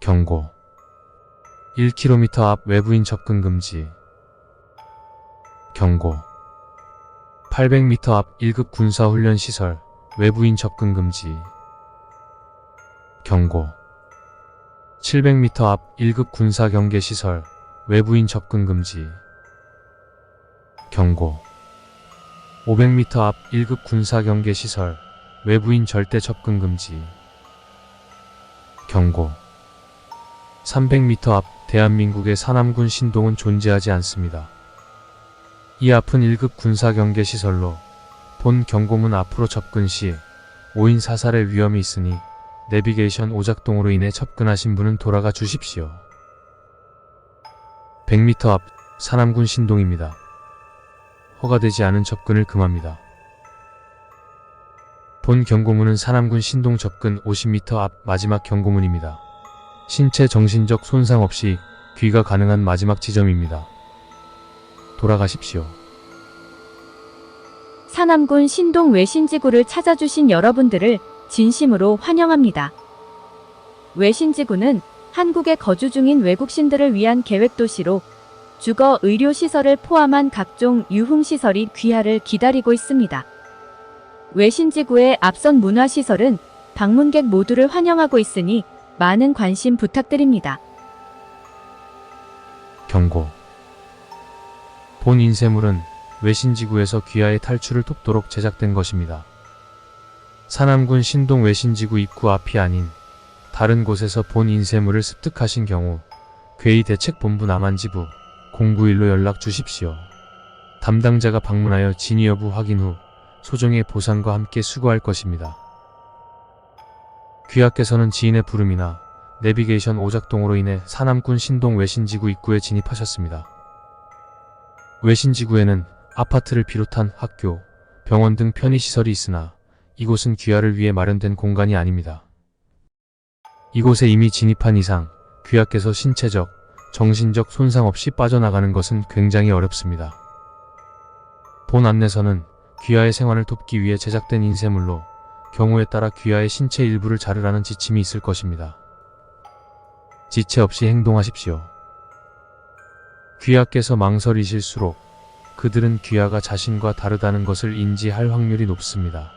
경고. 1km 앞 외부인 접근 금지. 경고. 800m 앞 1급 군사훈련시설 외부인 접근 금지. 경고. 700m 앞 1급 군사경계시설 외부인 접근 금지. 경고. 500m 앞 1급 군사경계시설 외부인 절대 접근 금지. 경고. 300m 앞 대한민국의 사남군 신동은 존재하지 않습니다. 이 앞은 1급 군사경계시설로 본 경고문 앞으로 접근 시 5인 사살의 위험이 있으니 내비게이션 오작동으로 인해 접근하신 분은 돌아가 주십시오. 100m 앞 사남군 신동입니다. 허가되지 않은 접근을 금합니다. 본 경고문은 사남군 신동 접근 50m 앞 마지막 경고문입니다. 신체 정신적 손상 없이 귀가 가능한 마지막 지점입니다. 돌아가십시오. 사남군 신동 외신지구를 찾아주신 여러분들을 진심으로 환영합니다. 외신지구는 한국에 거주 중인 외국신들을 위한 계획도시로 주거 의료시설을 포함한 각종 유흥시설이 귀하를 기다리고 있습니다. 외신지구의 앞선 문화시설은 방문객 모두를 환영하고 있으니 많은 관심 부탁드립니다. 경고. 본 인쇄물은 외신지구에서 귀하의 탈출을 돕도록 제작된 것입니다. 사남군 신동 외신지구 입구 앞이 아닌 다른 곳에서 본 인쇄물을 습득하신 경우 괴의대책본부 남한지부 091로 연락 주십시오. 담당자가 방문하여 진위 여부 확인 후 소정의 보상과 함께 수거할 것입니다. 귀하께서는 지인의 부름이나 내비게이션 오작동으로 인해 사남군 신동 외신지구 입구에 진입하셨습니다. 외신지구에는 아파트를 비롯한 학교, 병원 등 편의시설이 있으나 이곳은 귀하를 위해 마련된 공간이 아닙니다. 이곳에 이미 진입한 이상 귀하께서 신체적, 정신적 손상 없이 빠져나가는 것은 굉장히 어렵습니다. 본 안내서는 귀하의 생활을 돕기 위해 제작된 인쇄물로 경우에 따라 귀하의 신체 일부를 자르라는 지침이 있을 것입니다. 지체 없이 행동하십시오. 귀하께서 망설이실수록 그들은 귀하가 자신과 다르다는 것을 인지할 확률이 높습니다.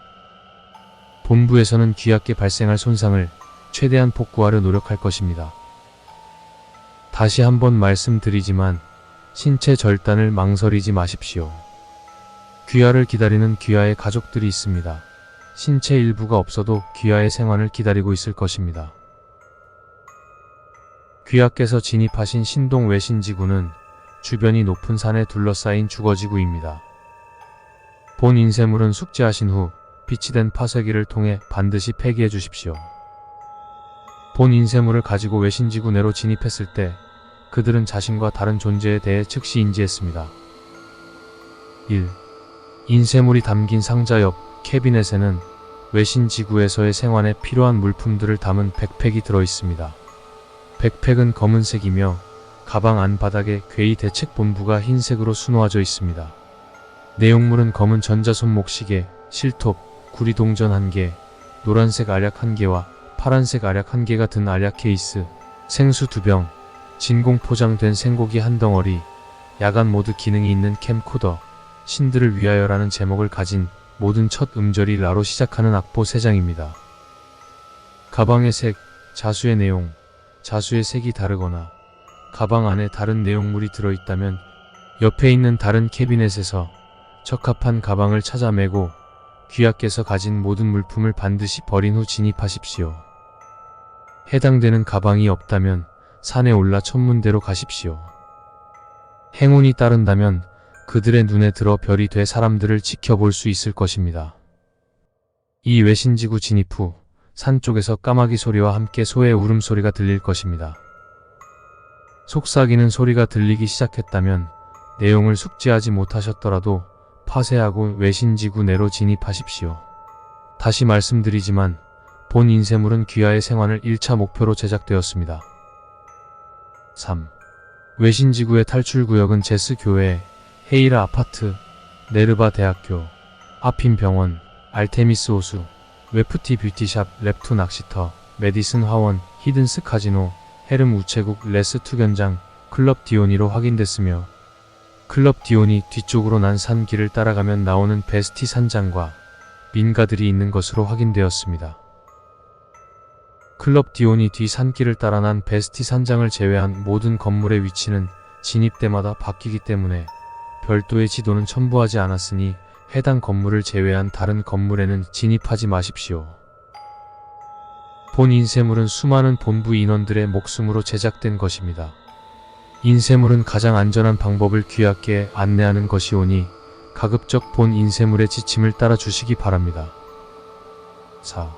본부에서는 귀하께 발생할 손상을 최대한 복구하려 노력할 것입니다. 다시 한번 말씀드리지만 신체 절단을 망설이지 마십시오. 귀하를 기다리는 귀하의 가족들이 있습니다. 신체 일부가 없어도 귀하의 생환을 기다리고 있을 것입니다. 귀하께서 진입하신 신동 외신지구는 주변이 높은 산에 둘러싸인 주거지구입니다. 본 인쇄물은 숙지하신 후 비치된 파쇄기를 통해 반드시 폐기해 주십시오. 본 인쇄물을 가지고 외신지구 내로 진입했을 때 그들은 자신과 다른 존재에 대해 즉시 인지했습니다. 1. 인쇄물이 담긴 상자 옆 캐비넷에는 외신지구에서의 생활에 필요한 물품들을 담은 백팩이 들어있습니다. 백팩은 검은색이며 가방 안 바닥에 괴의대책본부가 흰색으로 수놓아져 있습니다. 내용물은 검은 전자손목시계, 실톱, 구리동전 1개, 노란색 알약 1개와 파란색 알약 1개가 든 알약 케이스, 생수 2병, 진공 포장된 생고기 1덩어리, 야간 모드 기능이 있는 캠코더, 신들을 위하여라는 제목을 가진 모든 첫 음절이 라로 시작하는 악보 3장입니다. 가방의 색, 자수의 내용, 자수의 색이 다르거나 가방 안에 다른 내용물이 들어있다면 옆에 있는 다른 캐비넷에서 적합한 가방을 찾아 매고 귀하께서 가진 모든 물품을 반드시 버린 후 진입하십시오. 해당되는 가방이 없다면 산에 올라 천문대로 가십시오. 행운이 따른다면 그들의 눈에 들어 별이 돼 사람들을 지켜볼 수 있을 것입니다. 이 외신지구 진입 후 산 쪽에서 까마귀 소리와 함께 소의 울음소리가 들릴 것입니다. 속삭이는 소리가 들리기 시작했다면 내용을 숙지하지 못하셨더라도 파쇄하고 외신지구 내로 진입하십시오. 다시 말씀드리지만 본 인쇄물은 귀하의 생환을 1차 목표로 제작되었습니다. 3. 외신지구의 탈출구역은 제스 교회, 헤이라 아파트, 네르바 대학교, 아핀 병원, 알테미스 호수, 웨프티 뷰티샵, 랩투 낚시터, 메디슨 화원, 히든스 카지노, 헤름 우체국 레스투견장 클럽 디오니로 확인됐으며 클럽 디오니 뒤쪽으로 난 산길을 따라가면 나오는 베스티 산장과 민가들이 있는 것으로 확인되었습니다. 클럽 디오니 뒤 산길을 따라 난 베스티 산장을 제외한 모든 건물의 위치는 진입 때마다 바뀌기 때문에 별도의 지도는 첨부하지 않았으니 해당 건물을 제외한 다른 건물에는 진입하지 마십시오. 본 인쇄물은 수많은 본부 인원들의 목숨으로 제작된 것입니다. 인쇄물은 가장 안전한 방법을 귀하께 안내하는 것이오니 가급적 본 인쇄물의 지침을 따라 주시기 바랍니다. 4.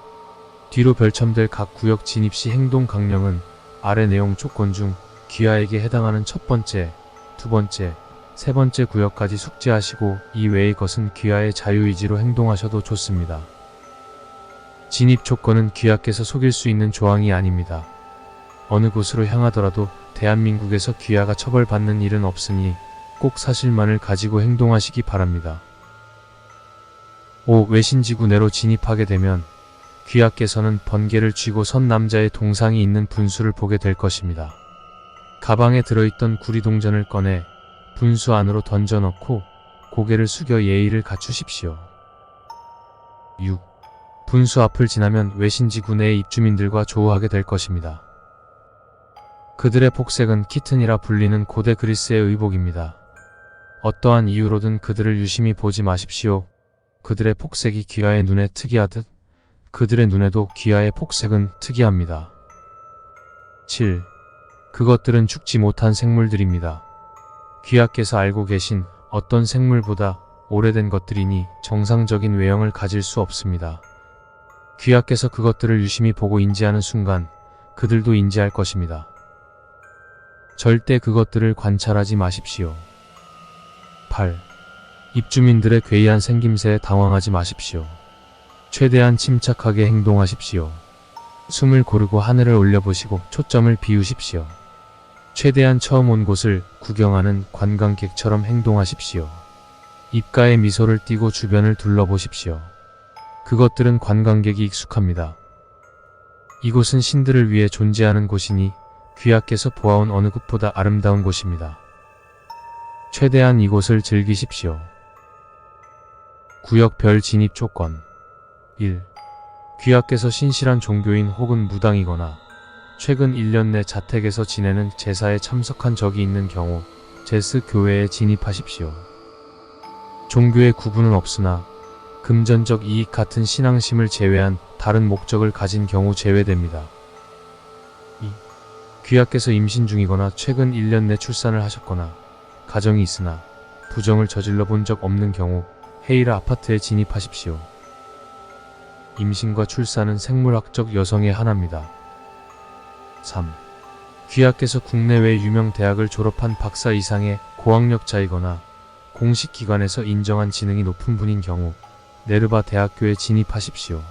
뒤로 별첨될 각 구역 진입 시 행동 강령은 아래 내용 조건 중 귀하에게 해당하는 첫 번째, 두 번째, 세 번째 구역까지 숙지하시고 이외의 것은 귀하의 자유의지로 행동하셔도 좋습니다. 진입 조건은 귀하께서 속일 수 있는 조항이 아닙니다. 어느 곳으로 향하더라도 대한민국에서 귀하가 처벌받는 일은 없으니 꼭 사실만을 가지고 행동하시기 바랍니다. 5. 외신지구 내로 진입하게 되면 귀하께서는 번개를 쥐고 선 남자의 동상이 있는 분수를 보게 될 것입니다. 가방에 들어있던 구리동전을 꺼내 분수 안으로 던져 넣고 고개를 숙여 예의를 갖추십시오. 6. 분수 앞을 지나면 외신지구 내의 입주민들과 조우하게 될 것입니다. 그들의 복색은 키튼이라 불리는 고대 그리스의 의복입니다. 어떠한 이유로든 그들을 유심히 보지 마십시오. 그들의 폭색이 귀하의 눈에 특이하듯 그들의 눈에도 귀하의 폭색은 특이합니다. 7. 그것들은 죽지 못한 생물들입니다. 귀하께서 알고 계신 어떤 생물보다 오래된 것들이니 정상적인 외형을 가질 수 없습니다. 귀하께서 그것들을 유심히 보고 인지하는 순간 그들도 인지할 것입니다. 절대 그것들을 관찰하지 마십시오. 8. 입주민들의 괴이한 생김새에 당황하지 마십시오. 최대한 침착하게 행동하십시오. 숨을 고르고 하늘을 올려보시고 초점을 비우십시오. 최대한 처음 온 곳을 구경하는 관광객처럼 행동하십시오. 입가에 미소를 띠고 주변을 둘러보십시오. 그것들은 관광객이 익숙합니다. 이곳은 신들을 위해 존재하는 곳이니 귀하께서 보아온 어느 곳보다 아름다운 곳입니다. 최대한 이곳을 즐기십시오. 구역별 진입 조건 1. 귀하께서 신실한 종교인 혹은 무당이거나 최근 1년 내 자택에서 지내는 제사에 참석한 적이 있는 경우 제스 교회에 진입하십시오. 종교의 구분은 없으나 금전적 이익 같은 신앙심을 제외한 다른 목적을 가진 경우 제외됩니다. 2. 귀하께서 임신 중이거나 최근 1년 내 출산을 하셨거나 가정이 있으나 부정을 저질러 본 적 없는 경우 헤이라 아파트에 진입하십시오. 임신과 출산은 생물학적 여성의 하나입니다. 3. 귀하께서 국내외 유명 대학을 졸업한 박사 이상의 고학력자이거나 공식 기관에서 인정한 지능이 높은 분인 경우 네르바 대학교에 진입하십시오.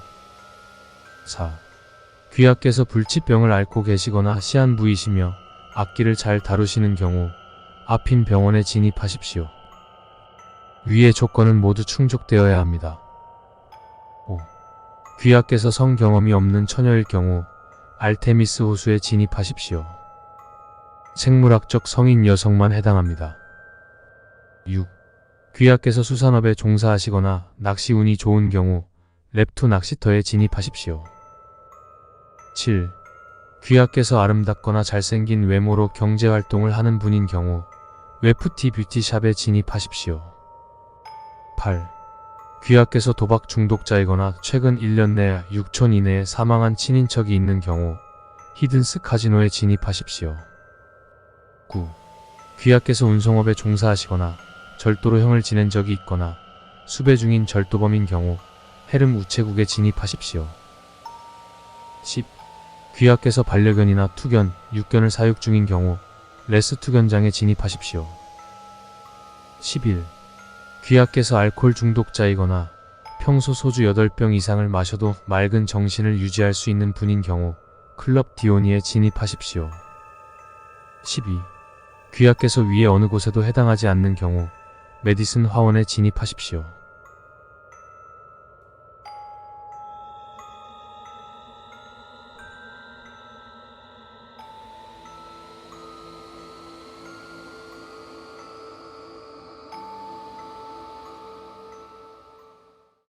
4. 귀하께서 불치병을 앓고 계시거나 시한부이시며 악기를 잘 다루시는 경우 아핀 병원에 진입하십시오. 위의 조건은 모두 충족되어야 합니다. 5. 귀하께서 성경험이 없는 처녀일 경우 알테미스 호수에 진입하십시오. 생물학적 성인 여성만 해당합니다. 6. 귀하께서 수산업에 종사하시거나 낚시운이 좋은 경우 랩투 낚시터에 진입하십시오. 7. 귀하께서 아름답거나 잘생긴 외모로 경제활동을 하는 분인 경우 웨프티 뷰티샵에 진입하십시오. 8. 귀하께서 도박 중독자이거나 최근 1년 내 6촌 이내에 사망한 친인척이 있는 경우 히든스 카지노에 진입하십시오. 9. 귀하께서 운송업에 종사하시거나 절도로 형을 지낸 적이 있거나 수배 중인 절도범인 경우 헤름 우체국에 진입하십시오. 10. 귀하께서 반려견이나 투견, 육견을 사육 중인 경우 레스투견장에 진입하십시오. 11. 귀하께서 알코올 중독자이거나 평소 소주 8병 이상을 마셔도 맑은 정신을 유지할 수 있는 분인 경우 클럽 디오니에 진입하십시오. 12. 귀하께서 위의 어느 곳에도 해당하지 않는 경우 메디슨 화원에 진입하십시오.